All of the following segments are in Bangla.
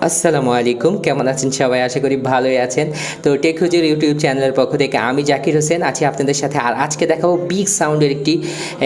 আসসালামু আলাইকুম, কেমন আছেন সবাই? আশা করি ভালোই আছেন। তো টেক হুজুর ইউটিউব চ্যানেলের পক্ষ থেকে আমি জাকির হোসেন আছি আপনাদের সাথে। আর আজকে দেখাবো বিগ সাউন্ডের একটি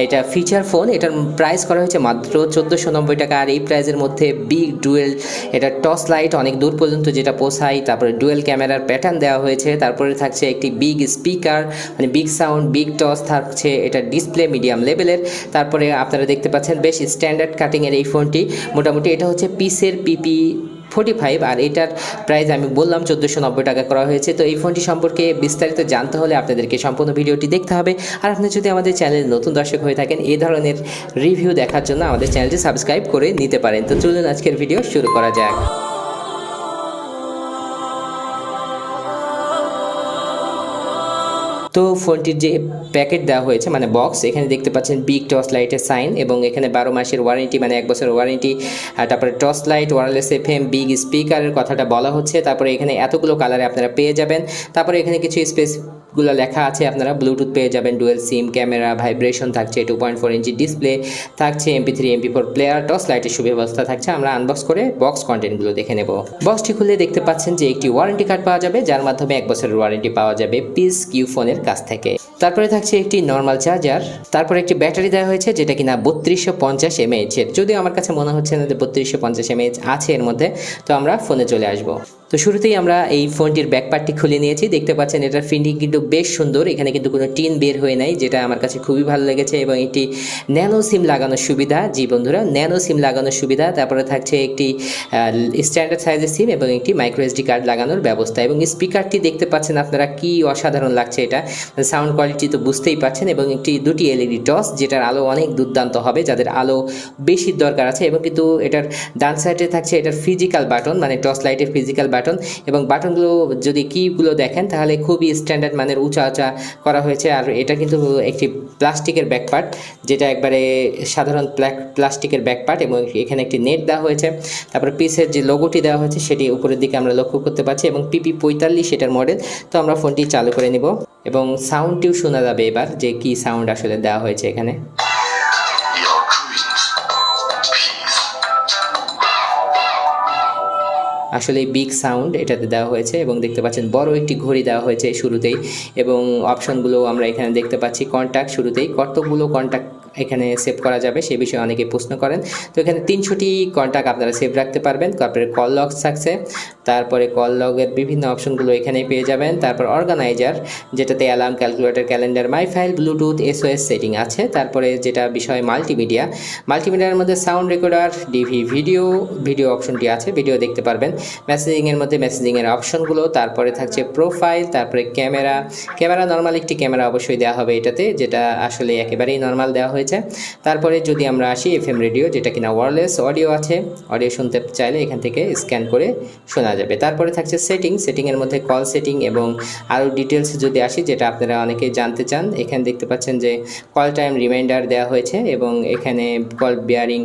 এটা ফিচার ফোন। এটার প্রাইস করা হয়েছে মাত্র 1490 টাকা। আর এই প্রাইসের মধ্যে বিগ ডুয়েল এটা টর্চ লাইট অনেক দূর পর্যন্ত যেটা পোষায়, তারপরে ডুয়েল ক্যামেরার প্যাটার্ন দেওয়া হয়েছে, তারপরে থাকছে একটি বিগ স্পিকার মানে বিগ সাউন্ড বিগ টর্চ থাকছে, এটা ডিসপ্লে মিডিয়াম লেভেলের। তারপরে আপনারা দেখতে পাচ্ছেন বেশ স্ট্যান্ডার্ড কাটিংয়ের এই ফোনটি। মোটামুটি এটা হচ্ছে পিসের PP45 আর এটার প্রাইস আমি বললাম 1490 টাকা করা হয়েছে। তো এই ফোনটি সম্পর্কে বিস্তারিত জানতে হলে আপনাদেরকে সম্পূর্ণ ভিডিওটি দেখতে হবে। আর আপনি যদি আমাদের চ্যানেলে নতুন দর্শক হয়ে থাকেন, এই ধরনের রিভিউ দেখার জন্য আমাদের চ্যানেলটি সাবস্ক্রাইব করে নিতে পারেন। তো চলুন আজকের ভিডিও শুরু করা যাক। তো ফোনটির যে প্যাকেট দেওয়া হয়েছে মানে বক্স, এখানে দেখতে পাচ্ছেন বিগ টর্চ লাইটের সাইন এবং এখানে 12 মাসের ওয়ারেন্টি মানে 1 বছরের ওয়ারেন্টি। আর তারপরে torch light, wireless FM, big স্পিকারের কথাটা বলা হচ্ছে। তারপরে এখানে এতগুলো কালারে আপনারা পেয়ে যাবেন। তারপরে এখানে কিছু স্পেসগুলো লেখা আছে, আপনারা ব্লুটুথ পেয়ে যাবেন, ডুয়েল সিম, ক্যামেরা, ভাইব্রেশন থাকছে, 2.4 ইঞ্চি ডিসপ্লে থাকছে, MP3 MP4 প্লেয়ার, টর্চ লাইটের সুব্যবস্থা থাকছে। আমরা আনবক্স করে বক্স কন্টেন্টগুলো দেখে নেব। বক্সটি খুলে দেখতে পাচ্ছেন যে একটি ওয়ারেন্টি কার্ড পাওয়া যাবে, যার মাধ্যমে 1 বছরের ওয়ারেন্টি পাওয়া যাবে পিস কিউ ফোনের কাছ থেকে। তারপরে থাকছে একটি নর্মাল চার্জার, তারপরে একটি ব্যাটারি দেওয়া হয়েছে যেটা কিনা 3250 mAh এর। যদিও আমার কাছে মনে হচ্ছে না যে 3250 mAh আছে এর মধ্যে। তো আমরা ফোনে চলে আসব। তো শুরুতেই আমরা এই ফোনটির ব্যাকপার্টটি খুলে নিয়েছি। দেখতে পাচ্ছেন এটার ফিনিশিং কিন্তু বেশ সুন্দর, এখানে কিন্তু কোনো টিন বের হয়ে নাই, যেটা আমার কাছে খুবই ভালো লেগেছে। এবং একটি ন্যানো সিম লাগানোর সুবিধা, জি বন্ধুরা, ন্যানো সিম লাগানোর সুবিধা। তারপরে থাকছে একটি স্ট্যান্ডার্ড সাইজের সিম এবং একটি মাইক্রো এসডি কার্ড লাগানোর ব্যবস্থা। এবং স্পিকারটি দেখতে পাচ্ছেন আপনারা, কি অসাধারণ লাগছে এটা, সাউন্ড কোয়ালিটি তো বুঝতেই পাচ্ছেন। এবং দুটি LED টর্চ, যেটার আলো অনেক দুর্দান্ত হবে যাদের আলো বেশি দরকার আছে। এবং কিন্তু এটার ডান সাইডে থাকছে এটার ফিজিক্যাল বাটন মানে টর্চ লাইটের ফিজিক্যাল বাটন। এবং বাটনগুলো যদি কিগুলো দেখেন তাহলে খুবই স্ট্যান্ডার্ড মানের উঁচা করা হয়েছে। আর এটা কিন্তু একটি প্লাস্টিকের ব্যাকপার্ট, যেটা একবারে সাধারণ প্লাস্টিকের ব্যাকপার্ট। এবং এখানে একটি নেট দেওয়া হয়েছে। তারপরে পিসের যে লোগোটি দেওয়া হয়েছে সেটি উপরের দিকে আমরা লক্ষ্য করতে পারছি এবং PP45 সেটার মডেল। তো আমরা ফোনটি চালু করে নিব এবং সাউন্ডটিও শোনা যাবে এবার যে কি সাউন্ড আসলে দেওয়া হয়েছে এখানে। আসলে বিগ সাউন্ড এটাতে দেওয়া হয়েছে। এবং দেখতে পাচ্ছেন বড় একটি ঘড়ি দেওয়া হয়েছে শুরুতেই। এবং অপশনগুলো আমরা এখানে দেখতে পাচ্ছি। কন্ট্যাক্ট শুরুতেই কতগুলো কন্ট্যাক্ট এখানে সেভ করা যাবে সে বিষয়ে অনেকে প্রশ্ন করেন। তো এখানে 300টি কন্ট্যাক্ট আপনারা সেভ রাখতে পারবেন। তারপরে কল লগ থাকছে, তারপরে কল লগের বিভিন্ন অপশনগুলো এখানে পেয়ে যাবেন। তারপর অর্গানাইজার, যেটাতে অ্যালার্ম, ক্যালকুলেটর, ক্যালেন্ডার, মাই ফাইল, ব্লুটুথ, SOS সেটিং আছে। তারপরে যেটা বিষয় মাল্টিমিডিয়ার মধ্যে সাউন্ড রেকর্ডার, ডিভি ভিডিও অপশনটি আছে, ভিডিও দেখতে পারবেন। মেসেজিংয়ের মধ্যে মেসেজিংয়ের অপশনগুলো, তারপরে থাকছে প্রোফাইল, তারপরে ক্যামেরা নর্মাল একটি ক্যামেরা অবশ্যই দেওয়া হবে এটাতে, যেটা আসলে একেবারেই নর্মাল দেওয়া হয়েছে। তারপরে যদি আমরা আসি FM রেডিও, যেটা কিনা ওয়্যারলেস অডিও আছে, অডিও শুনতে চাইলে এখান থেকে স্ক্যান করে শোনা যাবে। তারপরে থাকছে সেটিংয়ের মধ্যে কল সেটিং এবং আরও ডিটেলস যদি আসি, যেটা আপনারা অনেকেই জানতে চান। এখানে দেখতে পাচ্ছেন যে কল টাইম রিমাইন্ডার দেওয়া হয়েছে এবং এখানে কল বিয়ারিং,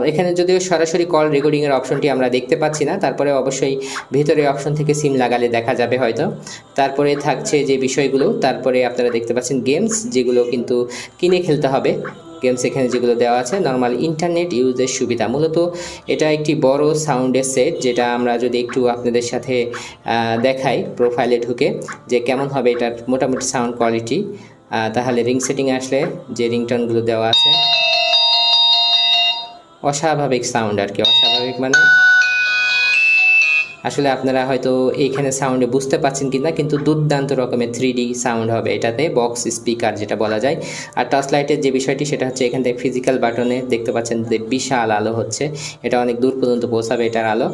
এখানে যদিও সরাসরি কল রেকর্ডিংয়ের অপশনটি আমরা দেখতে পাচ্ছি না, তারপরে অবশ্যই ভিতরে অপশন থেকে সিম লাগালে দেখা যাবে হয়তো। তারপরে থাকছে যে বিষয়গুলো, তারপরে আপনারা দেখতে পাচ্ছেন গেমস, যেগুলো কিন্তু কিনে খেলতে হবে। গেমস এখানে যেগুলো দেওয়া আছে, নর্মাল ইন্টারনেট ইউজের সুবিধা। মূলত এটা একটি বড় সাউন্ডের সেট, যেটা আমরা যদি একটু আপনাদের সাথে দেখাই প্রোফাইলে ঢুকে যে কেমন হবে এটার মোটামুটি সাউন্ড কোয়ালিটি, তাহলে রিং সেটিংয়ে আসলে যে রিংটোনগুলো দেওয়া আছে, অস্বাভাবিক সাউন্ড আর কি। অস্বাভাবিক মানে আসলে আপনারা হয়তো এইখানে সাউন্ডে বুঝতে পাচ্ছেন কিনা, কিন্তু দুর্দান্ত রকমের 3D সাউন্ড হবে এটাতে, বক্স স্পিকার যেটা বলা যায়। আর টর্চ লাইটের যে বিষয়টি সেটা হচ্ছে এখান থেকে ফিজিক্যাল বাটনে দেখতে পাচ্ছেন যে বিশাল আলো হচ্ছে, এটা অনেক দূর পর্যন্ত পৌঁছাবে এটার আলো,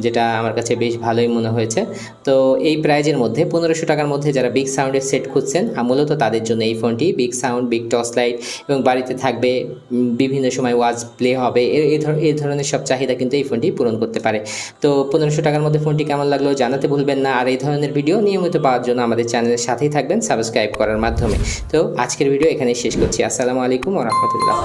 যেটা আমার কাছে বেশ ভালোই মনে হয়েছে। তো এই প্রাইজের মধ্যে 1500 টাকার মধ্যে যারা বিগ সাউন্ডের সেট খুঁজছেন, মূলত তাদের জন্য এই ফোনটি। Big sound, big torch light এবং বাড়িতে থাকবে, বিভিন্ন সময় ওয়াজ প্লে হবে, এই ধরনের সব চাহিদা কিন্তু এই ফোনটি পূরণ করতে পারে। তো 1500 টাকার মধ্যে ফোনটি কেমন লাগলো জানাতে ভুলবেন না। আর এই ধরনের ভিডিও নিয়মিত পাওয়ার জন্য আমাদের চ্যানেলের সাথেই থাকবেন সাবস্ক্রাইব করার মাধ্যমে। তো আজকের ভিডিও এখানেই শেষ করছি। আসসালামু আলাইকুম ওয়া রাহমাতুল্লাহ।